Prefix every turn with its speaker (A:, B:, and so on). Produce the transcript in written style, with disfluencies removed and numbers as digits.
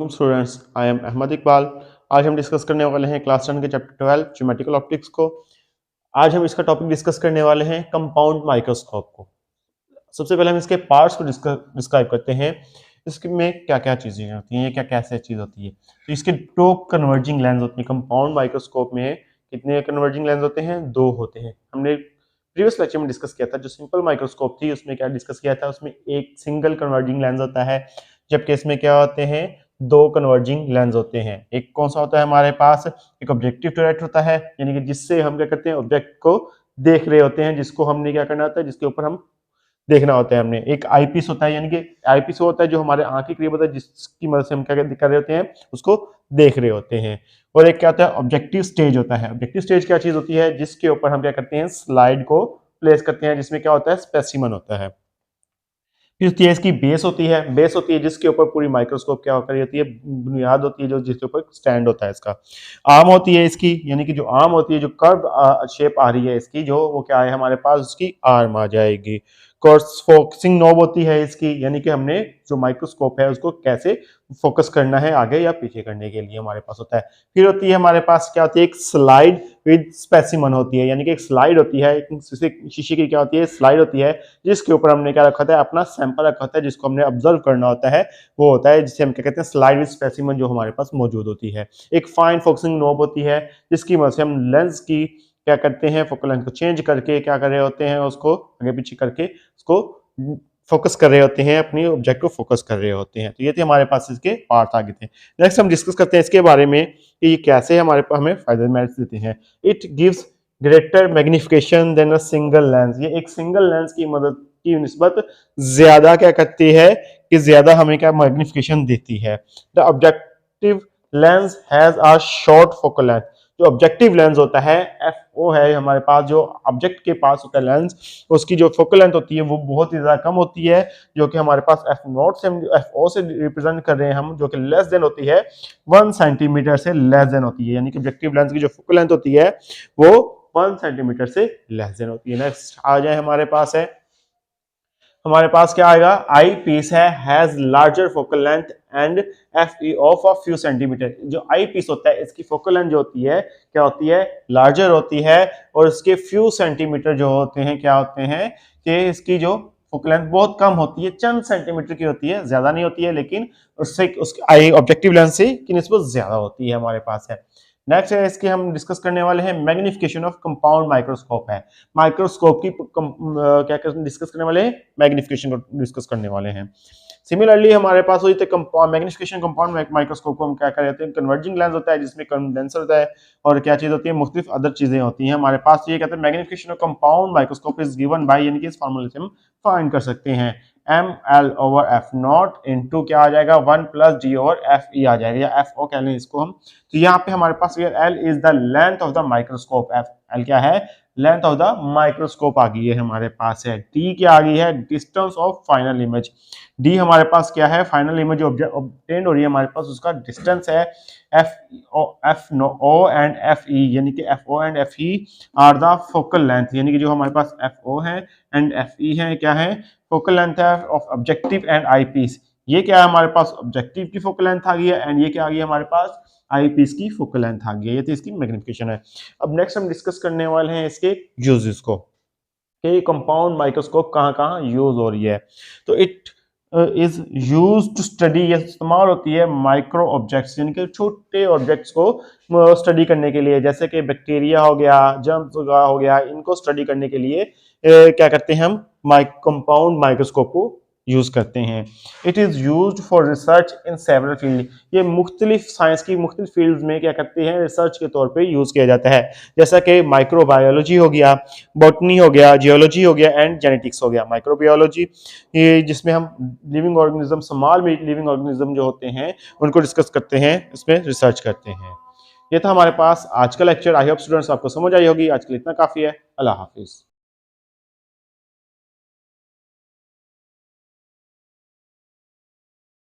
A: वालेकुम students, I am Ahmad Iqbal. आज हम डिस्कस करने वाले हैं क्लास 10 के चैप्टर 12 ज्योमेट्रिकल ऑप्टिक्स को। आज हम इसका टॉपिक डिस्कस करने वाले हैं कंपाउंड माइक्रोस्कोप को। सबसे पहले हम इसके पार्ट्स को डिस्क्राइब करते हैं। इसमें क्या क्या चीज़ें होती हैं, ये क्या कैसे चीज़ होती है। तो इसके दो कन्वर्जिंग लेंस होती हैं। कंपाउंड माइक्रोस्कोप में कितने कन्वर्जिंग लेंस होते हैं? दो होते हैं। हमने प्रीवियस लेक्चर में डिस्कस किया था। जो सिंपल माइक्रोस्कोप थी उसमें क्या डिस्कस किया था, उसमें एक सिंगल कन्वर्जिंग लेंस होता है, जबकि इसमें क्या होते हैं, दो कन्वर्जिंग लेंस होते हैं। एक कौन सा होता है हमारे पास? एक ऑब्जेक्टिव डायरेक्ट होता है, यानी कि जिससे हम क्या करते हैं, ऑब्जेक्ट को देख रहे होते हैं, जिसको हमने क्या करना होता है, जिसके ऊपर हम देखना होता है हमने। एक आई पीस होता है, यानी कि आई पीस होता है जो हमारे आंख के करीब होता है, जिसकी मदद से हम क्या कर रहे होते हैं, उसको देख रहे होते हैं। और एक क्या होता है, ऑब्जेक्टिव स्टेज होता है। ऑब्जेक्टिव स्टेज क्या चीज होती है? जिसके ऊपर हम क्या करते हैं, स्लाइड को प्लेस करते हैं, जिसमें क्या होता है, स्पेसिमन होता है। फिर होती है इसकी बेस होती है। बेस होती है जिसके ऊपर पूरी माइक्रोस्कोप क्या होकर होती है, बुनियाद होती है, जो जिसके ऊपर स्टैंड होता है इसका। आर्म होती है इसकी, यानी कि जो आर्म होती है, जो कर्व शेप आ रही है इसकी, जो वो क्या है हमारे पास, उसकी आर्म आ जाएगी। कोर्स फोकसिंग नॉब होती है इसकी, यानी कि हमने जो माइक्रोस्कोप है उसको कैसे फोकस करना है, आगे या पीछे करने के लिए हमारे पास होता है। फिर होती है हमारे पास क्या होती है, एक स्लाइड विद स्पेसिमन होती है, यानी कि एक स्लाइड होती है, एक शीशे की क्या होती है, स्लाइड होती है, जिसके ऊपर हमने क्या रखा था, अपना सैंपल रखा होता है, जिसको हमने ऑब्जर्व करना होता है। वो होता है जिसे हम क्या कहते हैं, स्लाइड विद स्पेसिमन, जो हमारे पास मौजूद होती है। एक फाइन फोकसिंग नॉब होती है, जिसकी मदद से हम लेंस की क्या करते हैं, फोकल लेंथ को चेंज करके क्या कर रहे होते हैं, उसको आगे पीछे करके उसको फोकस कर रहे होते हैं, अपनी ऑब्जेक्ट को फोकस कर रहे होते हैं। तो ये थे हमारे पास इसके पार्ट्स आगे थे। नेक्स्ट हम डिस्कस करते हैं इसके बारे में कि ये कैसे हमारे पास हमें फायदेमंद देते हैं। It gives greater magnification than a single lens. ये एक सिंगल लेंस की मदद की निस्बत ज्यादा क्या करती है, कि ज्यादा हमें क्या मैग्निफिकेशन देती है। The objective lens has a short focal length. जो ऑब्जेक्टिव लेंस होता है, एफ ओ है हमारे पास, जो ऑब्जेक्ट के पास होता है लेंस, उसकी जो फोकल लेंथ होती है वो बहुत ही ज्यादा कम होती है, जो कि हमारे पास एफ नॉट से एफ ओ से रिप्रेजेंट कर रहे हैं हम, जो कि लेस देन होती है 1 सेंटीमीटर से लेस देन होती है। यानी कि ऑब्जेक्टिव लेंस की जो फोकल लेंथ होती है वो 1 सेंटीमीटर से लेस देन होती है। नेक्स्ट आ जाए हमारे पास है, हमारे पास क्या आएगा, आई पीस है, has larger focal length and F E of a few centimetre. जो आई पीस होता है इसकी फोकल लेंथ जो होती है क्या होती है, लार्जर होती है, और इसके फ्यू सेंटीमीटर जो होते हैं क्या होते हैं, कि इसकी जो फोकल लेंथ बहुत कम होती है, चंद सेंटीमीटर की होती है, ज्यादा नहीं होती है, लेकिन उससे उसकी आई ऑब्जेक्टिव लेंथ से की निस्बत ज्यादा होती है हमारे पास है। नेक्स्ट है इसके हम डिस्कस करने वाले हैं मैग्निफिकेशन ऑफ कंपाउंड माइक्रोस्कोप है। माइक्रोस्कोप की क्या डिस्कस करने वाले हैं, मैग्निफिकेशन को डिस्कस करने वाले हैं। सिमिलरली हमारे पास होती है मैग्निफिकेशन कंपाउंड माइक्रोस्कोप को हम क्या कहते हैं, कन्वर्जिंग लेंस होता है, जिसमें कंडेंसर होता है, और क्या चीज होती है, मुख्तलिफ अदर चीजें होती हैं हमारे पास। ये कहते हैं magnification of compound microscope is given by, यानी कि इस फार्मूले से हम फाइंड कर सकते हैं, M L over F not into क्या आ जाएगा, 1 plus D over F E आ जाएगा, या एफ ओ कह लें इसको हम। तो यहाँ पे हमारे पास L is the length of the microscope. F L क्या है, लेंथ ऑफ द माइक्रोस्कोप आ गई है हमारे पास है। डी क्या आ गई है, distance of final image. D हमारे पास क्या है, फाइनल इमेज ऑब्टेन हो रही है हमारे पास, उसका डिस्टेंस है। F O and F E, यानी कि F O and F E are the focal length, यानी कि जो हमारे पास एफ ओ है एंड एफ ई है, क्या है, फोकल लेंथ है of objective and eyepiece. ये क्या है हमारे पास, ऑब्जेक्टिव की फोकल लेंथ आ गई है, एंड ये क्या आ गई है हमारे पास, आई पीस की फोकल लेंथ आ गई है। ये तो इसकी मैग्निफिकेशन है। अब नेक्स्ट हम डिस्कस करने वाले हैं इसके यूजेस को, कि कंपाउंड माइक्रोस्कोप कहाँ कहाँ यूज हो रही है। तो it is use to study, ये इस्तेमाल होती है माइक्रो ऑब्जेक्ट्स, यानी कि छोटे ऑब्जेक्ट्स को स्टडी करने के लिए, जैसे कि बैक्टीरिया हो गया, जर्म्स हो गया, इनको स्टडी करने के लिए क्या करते हैं हम, कंपाउंड माइक्रोस्कोप को यूज करते हैं। It is used for research in several field. ये मुख्तलिफ साइंस की मुख्तलिफ फील्ड में क्या करते हैं, रिसर्च के तौर पे यूज किया जाता है, जैसा कि माइक्रोबायोलॉजी हो गया, बॉटनी हो गया, जियोलॉजी हो गया, एंड जेनेटिक्स हो गया। माइक्रोबायोलॉजी ये जिसमें हम living organism, small living organism जो होते हैं उनको डिस्कस करते हैं, इसमें रिसर्च करते हैं। ये था हमारे पास आज का लेक्चर। आई होप स्टूडेंट्स आपको समझ आई होगी। आज के लिए इतना काफी है। अल्लाह हाफिज।